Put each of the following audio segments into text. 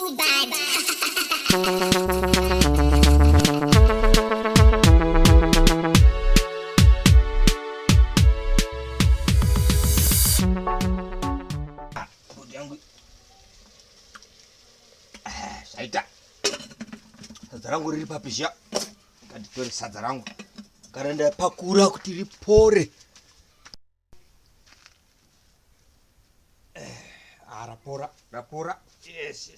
too bad. Saita. Sadza rangu riri papisha. Ngatitori sadza rangu. Kana ndapakura kuti ripore. Rapora. Yes.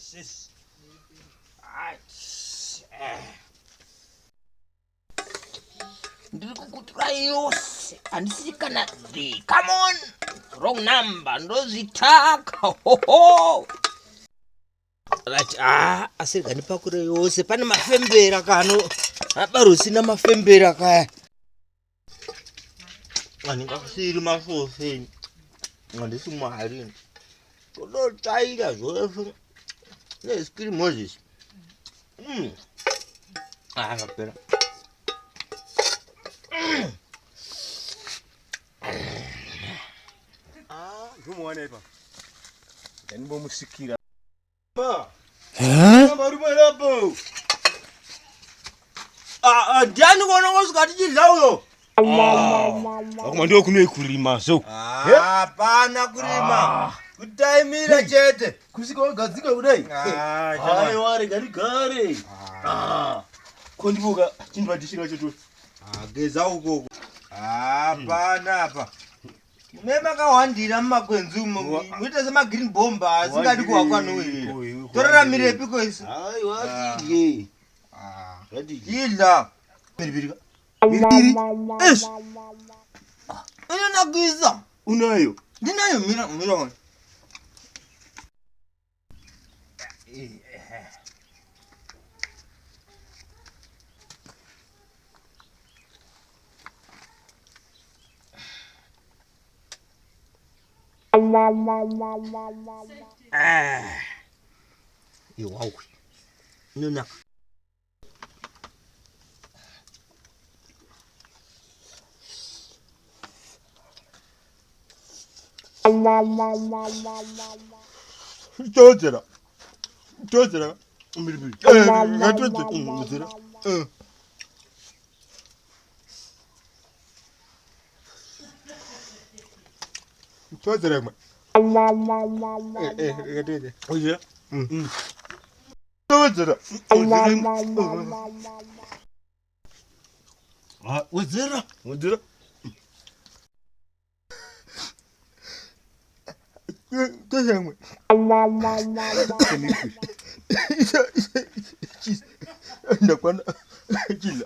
Ndiri kukutura yose. Handisiri kana 3. Come on. Wrong number. Ndoitaka. Ho. Right. Asiri ganipakura yose. Pane mafembera kano. Abaro sina mafembera kaya. Ndingasiri masose. Ndisi mwari. Kodo taira zvose. Neskiri Moses. Kapera. Zumuone pa. Ndanibomusikira. Marumapo. Ndiani kuona kusingati chidlauyo? Akuma ndio kunoikurima so. Hapana kurima. Kutaimira chete. Kusika wagadzika kudai. Hai wari gari. Kondibuka chindwadishira chetu. Geza ukoko. Hapana apa. Memakawandira mumakwenzi umo. Muita sema green bomb asingadi kuwakwa nowe. Torera mirepi koisi. Hai wati. Idla. Miribiri. Yes. Ina nagiza. Unayo. Ndinayo mira. Wow. Nuna. Tozera. Miribiri. Tozera. Tozera ma. Gatete. Oya. Tozera. Wazera. Tozera ma. Ndakwana kila.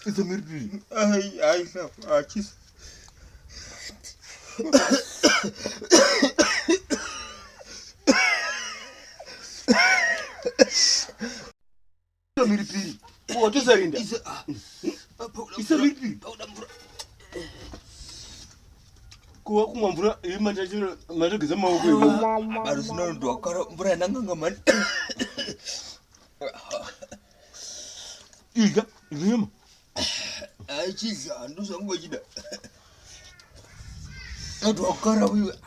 It's a mirror. I kiss. What is that in there? It's a mirror. Kuwa kumwambura imanja chino maregeza maoko iwe. Bado sina ndo akara mbura nanganga mani. Iga, nyama. Chiza ndo zangu chida. Ndo akara wiwe.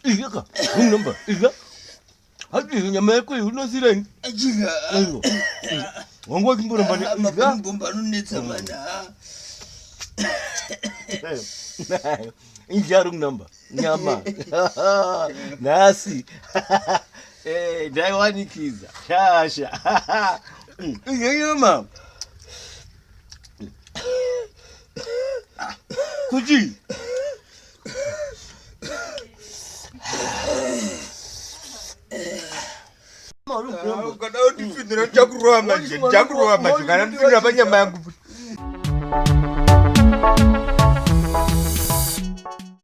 Iga, number. Iga. Hadi nyama yako unasira. Ajiga. Ayo. Wangu kimbura mbani. Iga. Bomba nunetsa mana. Injaru number. Nyama. Nhasi. Daiwanikiza. Shasha. Nyama. Kuji. Ukada utifindira chakuroa maji kana mfindira panyama yangu.